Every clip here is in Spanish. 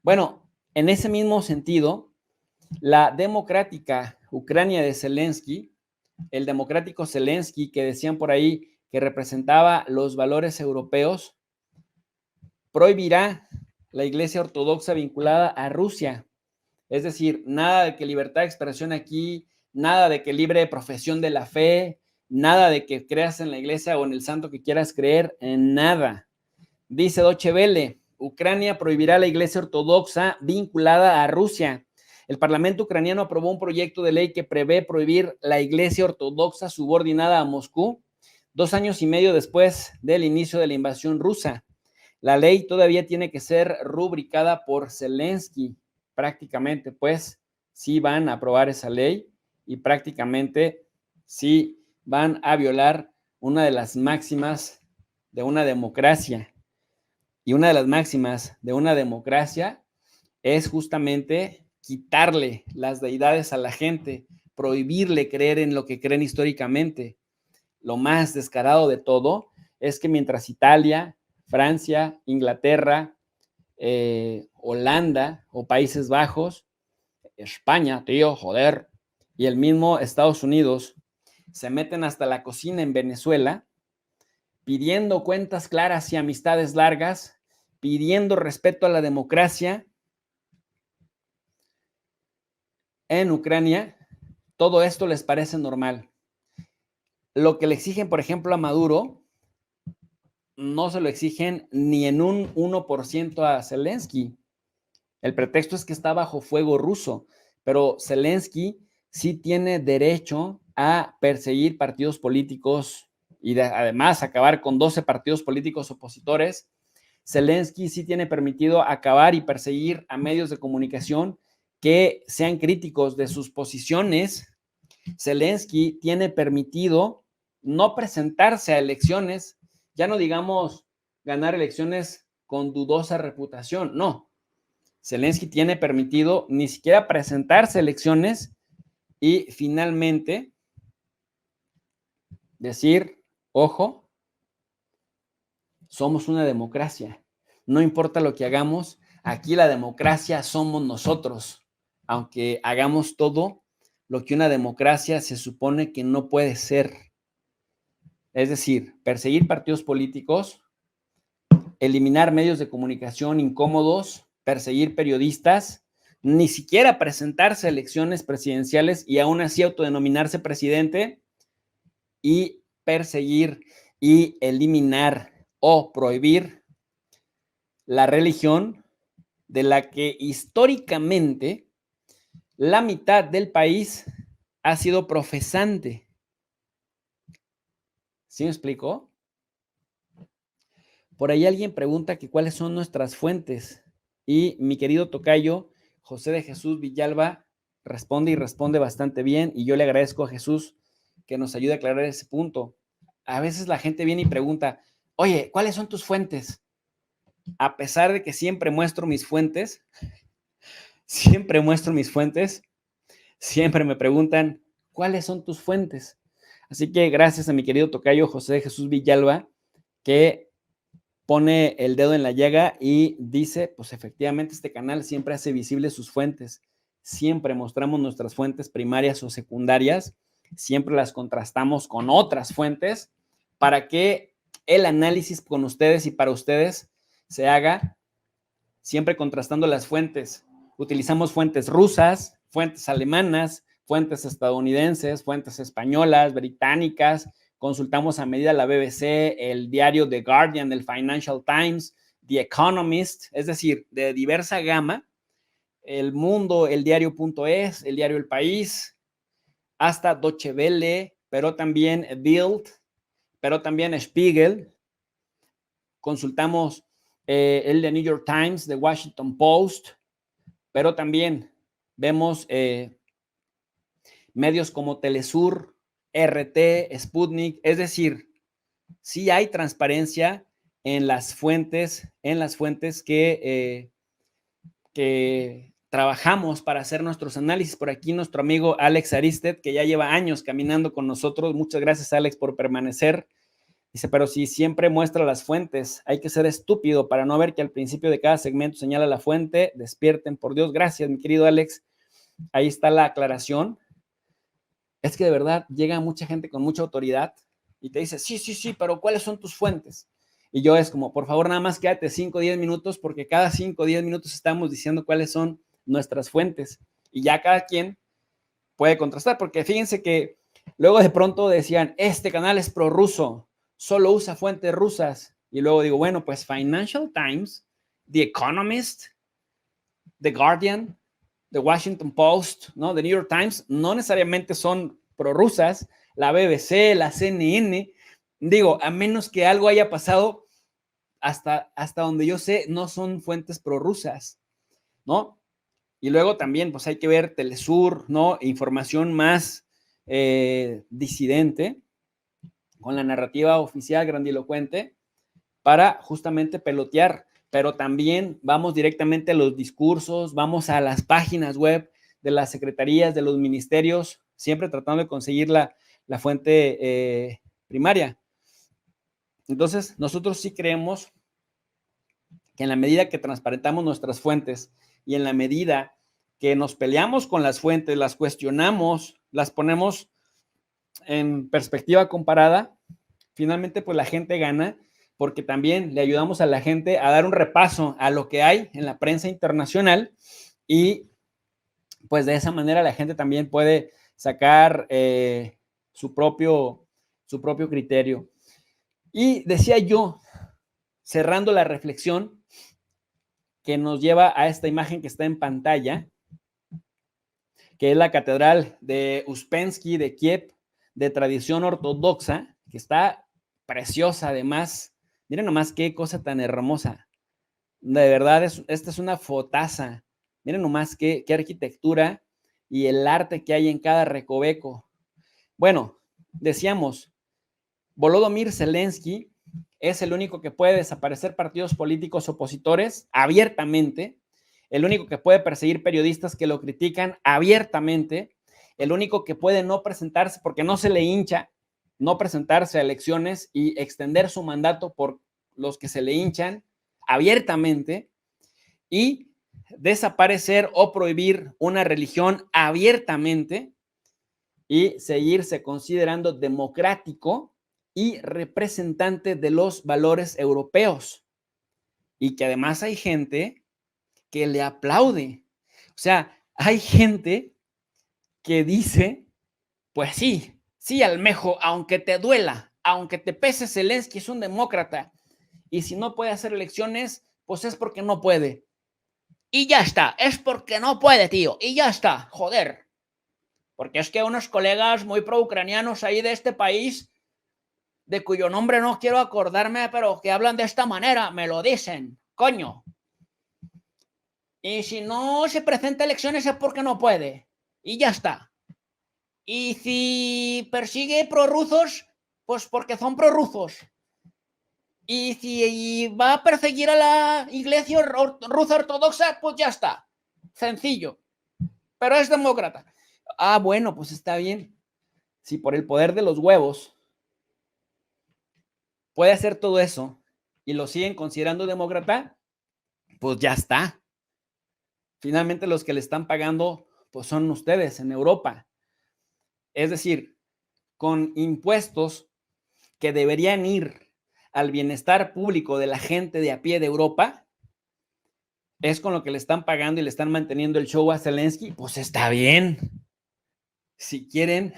Bueno, en ese mismo sentido, la democrática Ucrania de Zelensky, el democrático Zelensky que decían por ahí que representaba los valores europeos, prohibirá la iglesia ortodoxa vinculada a Rusia. Es decir, nada de que libertad de expresión aquí, nada de que libre profesión de la fe, nada de que creas en la iglesia o en el santo que quieras creer, en nada. Dice Deutsche Welle, Ucrania prohibirá la iglesia ortodoxa vinculada a Rusia. El Parlamento ucraniano aprobó un proyecto de ley que prevé prohibir la iglesia ortodoxa subordinada a Moscú 2 años y medio después del inicio de la invasión rusa. La ley todavía tiene que ser rubricada por Zelensky. Prácticamente, pues, sí van a aprobar esa ley y prácticamente sí van a violar una de las máximas de una democracia. Y una de las máximas de una democracia es justamente quitarle las deidades a la gente, prohibirle creer en lo que creen históricamente. Lo más descarado de todo es que mientras Italia, Francia, Inglaterra, Holanda o Países Bajos, España, tío, joder, y el mismo Estados Unidos se meten hasta la cocina en Venezuela, pidiendo cuentas claras y amistades largas, pidiendo respeto a la democracia. En Ucrania, todo esto les parece normal. Lo que le exigen, por ejemplo, a Maduro, no se lo exigen ni en un 1% a Zelensky. El pretexto es que está bajo fuego ruso, pero Zelensky sí tiene derecho a perseguir partidos políticos y además acabar con 12 partidos políticos opositores. Zelensky sí tiene permitido acabar y perseguir a medios de comunicación que sean críticos de sus posiciones. Zelensky tiene permitido no presentarse a elecciones, ya no digamos ganar elecciones con dudosa reputación, no. Zelensky tiene permitido ni siquiera presentarse a elecciones y finalmente decir, ojo, somos una democracia. No importa lo que hagamos, aquí la democracia somos nosotros, aunque hagamos todo lo que una democracia se supone que no puede ser. Es decir, perseguir partidos políticos, eliminar medios de comunicación incómodos, perseguir periodistas, ni siquiera presentarse a elecciones presidenciales y aún así autodenominarse presidente, y perseguir y eliminar o prohibir la religión de la que históricamente la mitad del país ha sido profesante. ¿Sí me explico? Por ahí alguien pregunta que cuáles son nuestras fuentes y mi querido tocayo José de Jesús Villalba responde y responde bastante bien y yo le agradezco a Jesús que nos ayude a aclarar ese punto. A veces la gente viene y pregunta, oye, ¿cuáles son tus fuentes? A pesar de que siempre muestro mis fuentes, siempre me preguntan, ¿cuáles son tus fuentes? Así que gracias a mi querido tocayo José de Jesús Villalba, que pone el dedo en la llaga y dice, pues efectivamente este canal siempre hace visibles sus fuentes, siempre mostramos nuestras fuentes primarias o secundarias, siempre las contrastamos con otras fuentes para que el análisis con ustedes y para ustedes se haga siempre contrastando las fuentes. Utilizamos fuentes rusas, fuentes alemanas, fuentes estadounidenses, fuentes españolas, británicas, consultamos a medida la BBC, el diario The Guardian, el Financial Times, The Economist, es decir, de diversa gama, El Mundo, el diario.es, el diario El País, hasta Deutsche Welle, pero también Bild, pero también Spiegel. Consultamos el de New York Times, The Washington Post, pero también vemos medios como Telesur, RT, Sputnik, es decir, sí hay transparencia en las fuentes que trabajamos para hacer nuestros análisis. Por aquí nuestro amigo Alex Aristed, que ya lleva años caminando con nosotros. Muchas gracias, Alex, por permanecer. Dice, pero si siempre muestra las fuentes, hay que ser estúpido para no ver que al principio de cada segmento señala la fuente. Despierten, por Dios. Gracias, mi querido Alex. Ahí está la aclaración. Es que de verdad llega mucha gente con mucha autoridad y te dice, sí, pero ¿cuáles son tus fuentes? Y yo es como, por favor, nada más quédate 5 o 10 minutos, porque cada 5 o 10 minutos estamos diciendo cuáles son nuestras fuentes. Y ya cada quien puede contrastar, porque fíjense que luego de pronto decían, este canal es prorruso, solo usa fuentes rusas. Y luego digo, bueno, pues Financial Times, The Economist, The Guardian, The Washington Post, ¿no? The New York Times, no necesariamente son prorrusas, la BBC, la CNN, digo, a menos que algo haya pasado, hasta donde yo sé, no son fuentes prorrusas, ¿no? Y luego también, pues hay que ver Telesur, ¿no? Información más disidente, con la narrativa oficial grandilocuente, para justamente pelotear, pero también vamos directamente a los discursos, vamos a las páginas web de las secretarías, de los ministerios, siempre tratando de conseguir la fuente primaria. Entonces, nosotros sí creemos que en la medida que transparentamos nuestras fuentes y en la medida que nos peleamos con las fuentes, las cuestionamos, las ponemos en perspectiva comparada, finalmente pues la gente gana, porque también le ayudamos a la gente a dar un repaso a lo que hay en la prensa internacional y pues de esa manera la gente también puede sacar su propio criterio. Y decía yo, cerrando la reflexión que nos lleva a esta imagen que está en pantalla, que es la catedral de Uspensky de Kiev, de tradición ortodoxa, que está preciosa además. Miren nomás qué cosa tan hermosa. De verdad, esta es una fotaza. Miren nomás qué arquitectura y el arte que hay en cada recoveco. Bueno, decíamos, Volodymyr Zelensky es el único que puede desaparecer partidos políticos opositores abiertamente, el único que puede perseguir periodistas que lo critican abiertamente, el único que puede no presentarse porque no se le hincha, no presentarse a elecciones y extender su mandato por los que se le hinchan abiertamente, y desaparecer o prohibir una religión abiertamente y seguirse considerando democrático y representante de los valores europeos. Y que además hay gente que le aplaude. O sea, hay gente que dice, pues sí, Almejo, aunque te duela, aunque te pese, Zelensky es un demócrata. Y si no puede hacer elecciones, pues es porque no puede. Y ya está, es porque no puede, tío. Y ya está, joder. Porque es que unos colegas muy pro-ucranianos ahí de este país, de cuyo nombre no quiero acordarme, pero que hablan de esta manera, me lo dicen, coño. Y si no se presenta a elecciones es porque no puede. Y ya está. Y si persigue prorrusos, pues porque son prorrusos. Y si va a perseguir a la iglesia rusa ortodoxa, pues ya está. Sencillo. Pero es demócrata. Ah, bueno, pues está bien. Si por el poder de los huevos puede hacer todo eso y lo siguen considerando demócrata, pues ya está. Finalmente los que le están pagando, pues son ustedes en Europa. Es decir, con impuestos que deberían ir al bienestar público de la gente de a pie de Europa, es con lo que le están pagando y le están manteniendo el show a Zelensky, pues está bien. Si quieren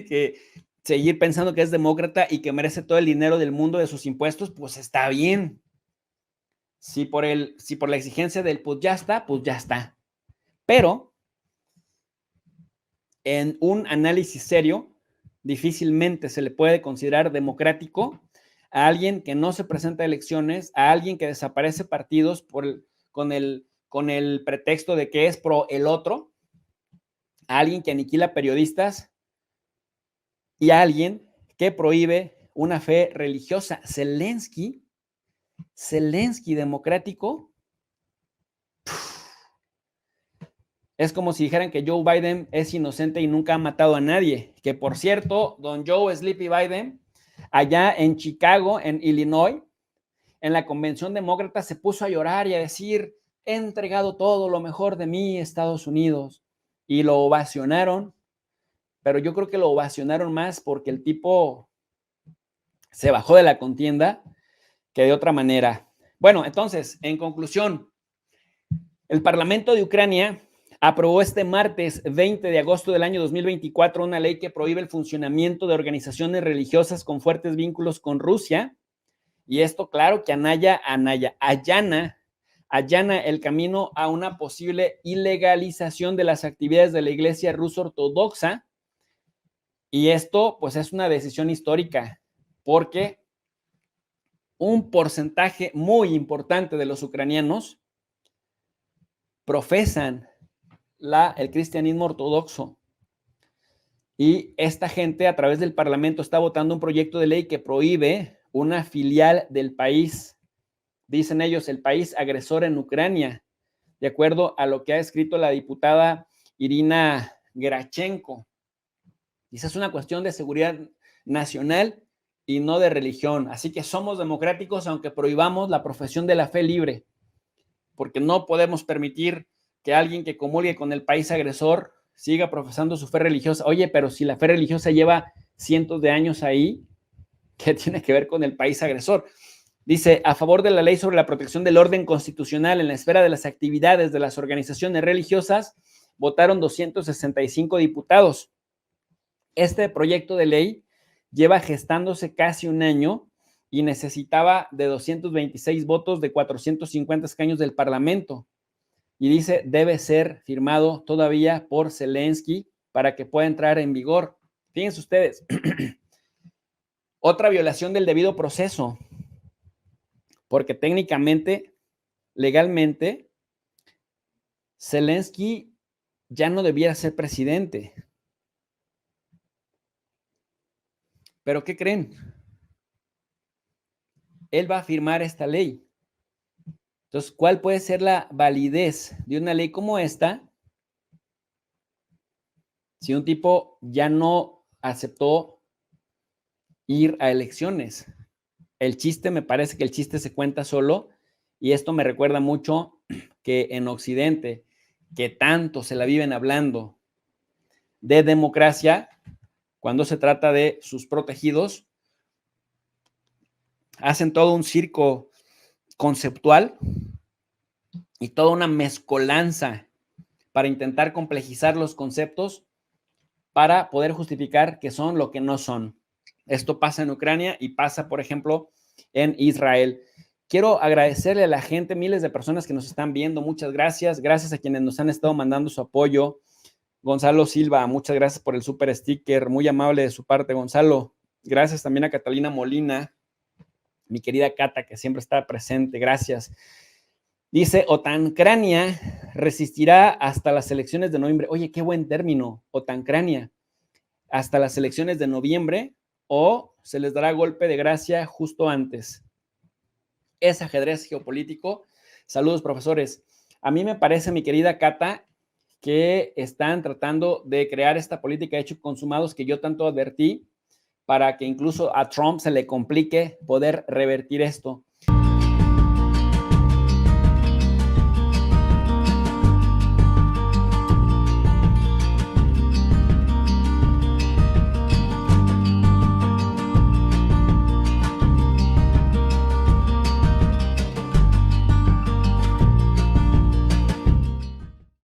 que seguir pensando que es demócrata y que merece todo el dinero del mundo de sus impuestos, pues está bien. Si por la exigencia del pues ya está, pues ya está. Pero en un análisis serio, difícilmente se le puede considerar democrático a alguien que no se presenta a elecciones, a alguien que desaparece partidos con el pretexto de que es pro el otro, a alguien que aniquila periodistas y a alguien que prohíbe una fe religiosa. Zelensky democrático, es como si dijeran que Joe Biden es inocente y nunca ha matado a nadie. Que por cierto, don Joe Sleepy Biden allá en Chicago, en Illinois, en la convención demócrata, se puso a llorar y a decir, he entregado todo lo mejor de mí, Estados Unidos, y lo ovacionaron, pero yo creo que lo ovacionaron más porque el tipo se bajó de la contienda que de otra manera. Bueno, entonces, en conclusión, el Parlamento de Ucrania aprobó este martes 20 de agosto del año 2024 una ley que prohíbe el funcionamiento de organizaciones religiosas con fuertes vínculos con Rusia. Y esto, claro, que allana el camino a una posible ilegalización de las actividades de la Iglesia rusa ortodoxa. Y esto, pues, es una decisión histórica, porque un porcentaje muy importante de los ucranianos profesan el cristianismo ortodoxo. Y esta gente a través del Parlamento está votando un proyecto de ley que prohíbe una filial del país, dicen ellos, el país agresor en Ucrania, de acuerdo a lo que ha escrito la diputada Irina Gerashchenko. Y esa es una cuestión de seguridad nacional y no de religión. Así que somos democráticos aunque prohibamos la profesión de la fe libre, porque no podemos permitir que alguien que comulgue con el país agresor siga profesando su fe religiosa. Oye, pero si la fe religiosa lleva cientos de años ahí, ¿qué tiene que ver con el país agresor? Dice, a favor de la ley sobre la protección del orden constitucional en la esfera de las actividades de las organizaciones religiosas, votaron 265 diputados. Este proyecto de ley lleva gestándose casi un año y necesitaba de 226 votos de 450 escaños del Parlamento. Y dice, debe ser firmado todavía por Zelensky para que pueda entrar en vigor. Fíjense ustedes, otra violación del debido proceso, porque técnicamente, legalmente, Zelensky ya no debiera ser presidente. ¿Pero qué creen? Él va a firmar esta ley. Entonces, ¿cuál puede ser la validez de una ley como esta si un tipo ya no aceptó ir a elecciones? El chiste, me parece que el chiste se cuenta solo, y esto me recuerda mucho que en Occidente, que tanto se la viven hablando de democracia, cuando se trata de sus protegidos, hacen todo un circo conceptual y toda una mezcolanza para intentar complejizar los conceptos para poder justificar que son lo que no son. Esto pasa en Ucrania y pasa, por ejemplo, en Israel. Quiero agradecerle a la gente, miles de personas que nos están viendo. Muchas gracias. Gracias a quienes nos han estado mandando su apoyo. Gonzalo Silva, muchas gracias por el super sticker. Muy amable de su parte, Gonzalo. Gracias también a Catalina Molina, mi querida Cata, que siempre está presente. Gracias. Dice, Otancrania resistirá hasta las elecciones de noviembre. Oye, qué buen término, Otancrania. Hasta las elecciones de noviembre, o se les dará golpe de gracia justo antes. Es ajedrez geopolítico. Saludos, profesores. A mí me parece, mi querida Cata, que están tratando de crear esta política de hechos consumados que yo tanto advertí, para que incluso a Trump se le complique poder revertir esto.